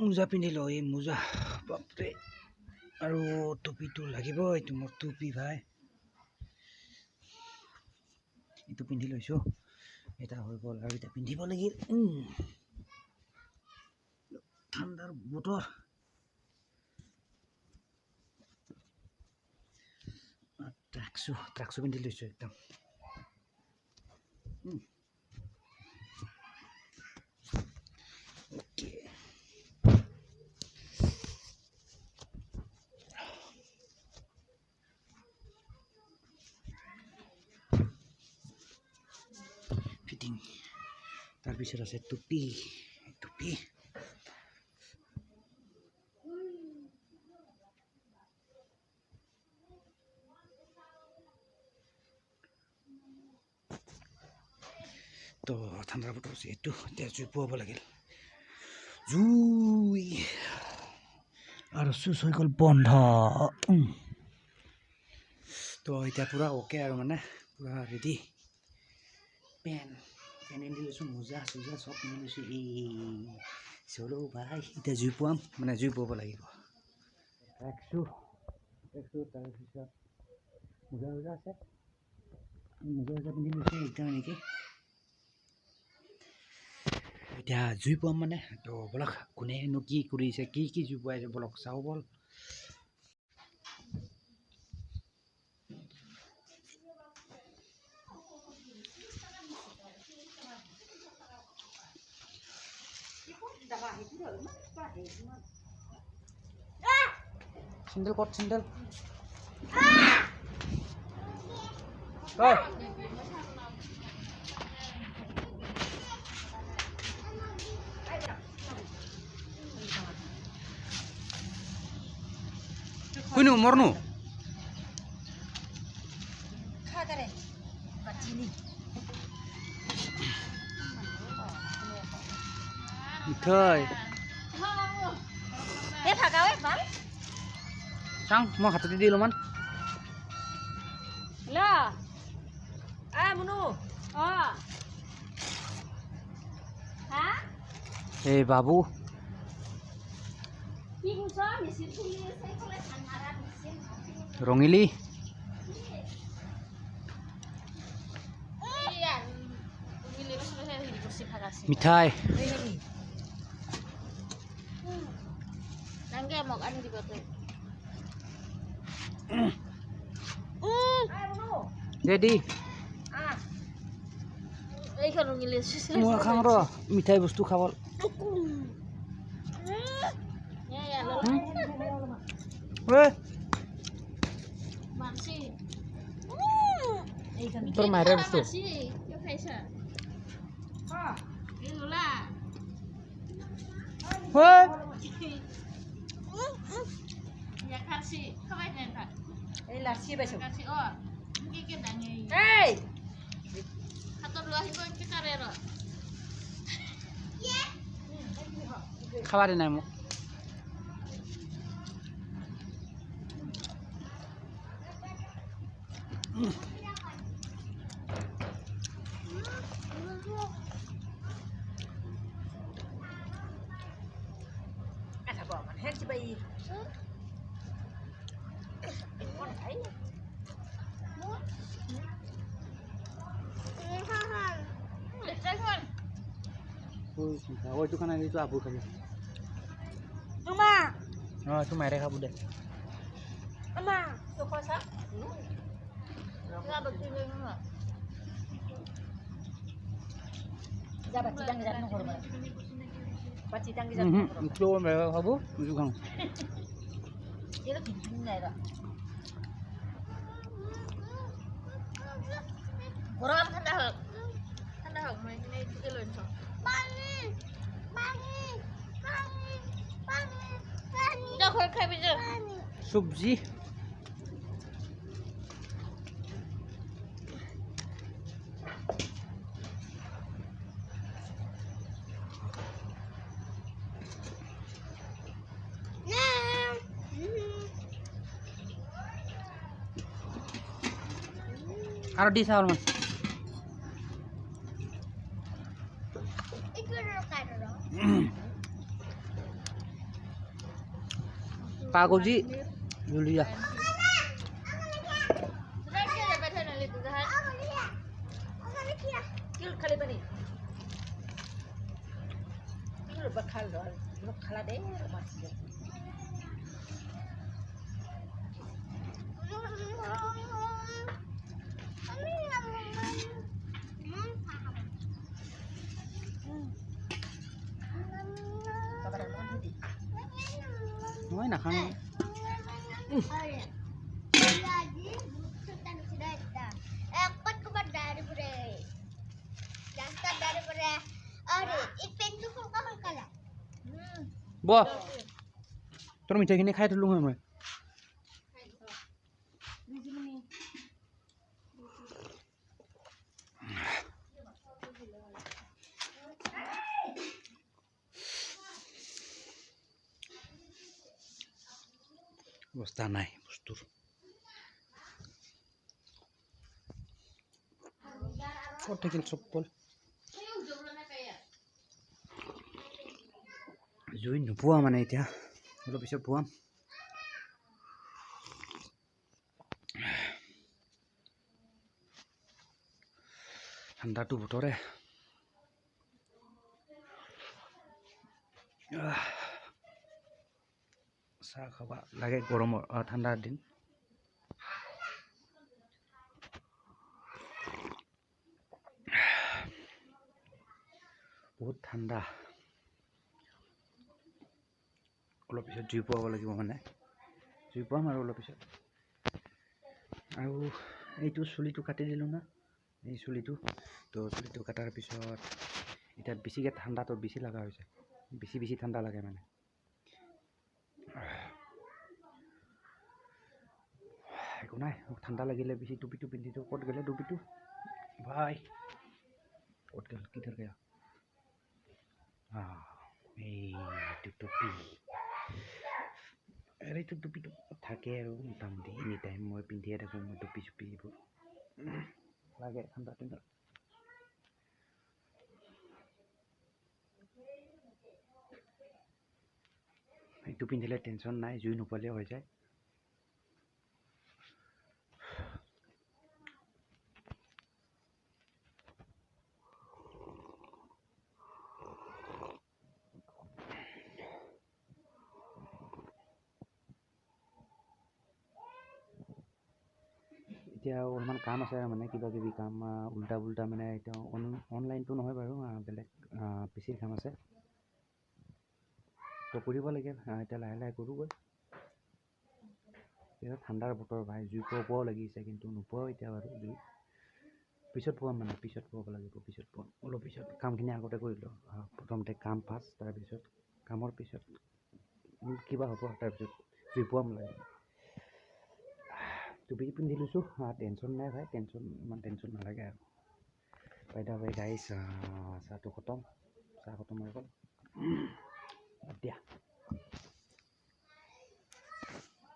মোজা পিন্ধি লওঁ এই মোজা বাপৰে আৰু টুপিটো লাগিব এইটো মোৰ টুপি ভাই এইটো পিন্ধি লৈছোঁ এটা হৈ গ'ল আৰু এটা পিন্ধিব লাগিল ঠাণ্ডাৰ বতৰ ট্ৰাকছো পিন্ধি লৈছোঁ একদম অ'কে ফিটিং তাৰপিছত আছে টুপি তো ঠাণ্ডাৰ বতৰ হৈছে এইটো এতিয়া জুই পুৱাব লাগিল জুই আৰু চুচ হৈ গ'ল বন্ধ তো এতিয়া পূৰা অ'কে আৰু মানে পূৰা ৰেডি পেন পিন্ধি লৈছোঁ মোজা চোজা চব পিন্ধি লৈছোঁ এই চলো ভাই এতিয়া জুই পুৱাম মানে জুই পুৱাব লাগিব ৰাখিছোঁ তাৰপিছত মোজা আছে মোজা পিন্ধি লৈছোঁ একদম এনেকৈ এতিয়া জুই পুৱাম মানে তো বলক কোনেনো কি কৰিছে কি জুই পুৱাইছে বলক চাওঁ বল চেণ্ডেল ক'ত চেণ্ডেল कुनु मर्नु मिठाई sang mau hati di loman lah munu oh hah babu Rongili mitai nangge mau anu di batu Dedi এই খানো গিলে মই খাম ৰ মিঠাই বস্তু খাবল মানসি তোর মায়ের বস্তু কি খাইছা এই লোলা ya খাসি খাবাই নাই ভাত এই লাসি বাইছো খাসি কি কি দাঙি এই হাতত লৈ আহিব কি কৰে ৰ খাবার নাই মোক Ada bawa man hen si bayi. Con thấy. ôi chú con này đi chú abu kali Mama. oh chú mày đây kamu deh Mama, tu kuasa. Enggak begini enggak. Jabat sidang di sana korban. Pacitang di sana korban. Itu mereka kamu itu kamu Itu gini này rồi. Kurang thanda hak mấy cái này cái lên cho. Đâu khỏi khai bây giờ. Subji Aro di Salman. কাগজি Julia মই নাখাওঁ বহ তোৰ মিঠাইখিনি খাই থলো হয় মই অৱস্থা নাই বস্তুৰ ক'ত থাকিল চব পল জুই নোপোৱা মানে এতিয়া অলপ পিছত পোৱাম ঠাণ্ডাটো বতৰে চাহ খাবা লাগে গৰমৰ ঠাণ্ডাৰ দিন বহুত ঠাণ্ডা অলপ পিছত জুই পোৱাব লাগিব মানে জুই পোৱাম আৰু অলপ পিছত আৰু এইটো চুলিটো কাটি দিলোঁ না এই চুলিটো তো চুলিটো কাটাৰ পিছত এতিয়া বেছিকৈ ঠাণ্ডাটো বেছি লগা হৈছে বেছি ঠাণ্ডা লাগে মানে একো নাই ঠাণ্ডা লাগিলে বেছি টুপিটো পিন্ধি দিওঁ ক'ত গ'লে টুপিটো ভাই ক'ত গ'ল কিধৰ গয়া এইটো টুপি এইটো টুপিটো থাকে আৰু মোটামুটি এনি টাইম মই পিন্ধিয়ে থাকোঁ মই টুপি চুপি এইবোৰ লাগে ঠাণ্ডা দিনত এইটো পিন্ধিলে টেনশ্যন নাই জুই নোপালে হৈ যায় এতিয়া অলপমান কাম আছে মানে কিবা কিবি কাম উল্টা পুল্টা মানে এতিয়া অনলাইনটো নহয় বাৰু বেলেগ পিচিৰ কাম আছে তো কৰিব লাগে এতিয়া লাহে লাহে কৰোঁগৈ এতিয়া ঠাণ্ডাৰ বতৰ ভাই জুই পোৱাও লাগিছে কিন্তু নোপোৱাও এতিয়া বাৰু জুই পিছত পোৱাম মানে পিছত পোৱাব লাগিব পিছত পোৱাম অলপ পিছত কামখিনি আগতে কৰি লওঁ প্ৰথমতে কাম ফাৰ্ষ্ট তাৰপিছত কামৰ পিছত কিবা হ'ব তাৰপিছত জুই পোৱাম লাগে টুপি পিন্ধি লৈছোঁ টেনশ্যন নাই ভাই ইমান টেনশ্যন নালাগে আৰু বাইদা ভাই গাইছ চাহটো খতম চাহ খতম হৈ গ'ল এতিয়া